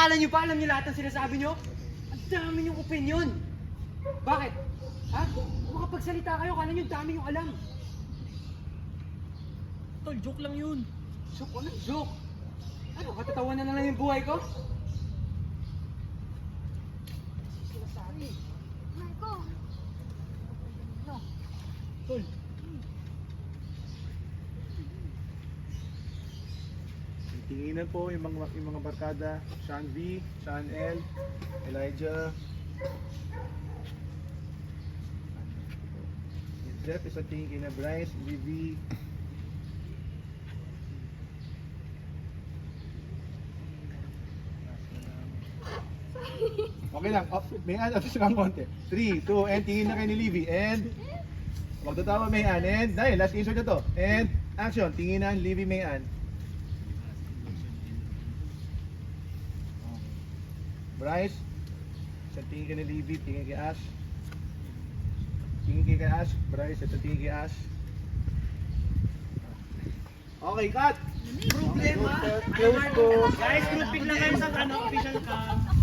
Akala nyo pa alam nyo lahat ng sinasabi nyo? Ang dami nyong opinion! Bakit? Ha? Kung makapagsalita kayo, akala nyo dami nyong alam. Tol, joke lang yun. Joke? Anong joke? Ano, katatawanan na lang yung buhay ko? Sinasabi. Marco. No. Tol. Tinginan po yung mga barkada, Sean V, Sean L, Elijah. Jeff is a tingin kina Bryce, Vivi. Okay lang, may ano sa konti. 3, 2, and tingin na kay ni Livy. And magtatawa may and dahil last insert na to. And action, tinginan Livy may Bryce, sa tingin kay ni Livy, tingin kay Ash. Tingin kay Ash, Bryce, sa tingin kay Ash. Okay, cut! Problema! Close to. Guys, grouping na kayo sa official cam.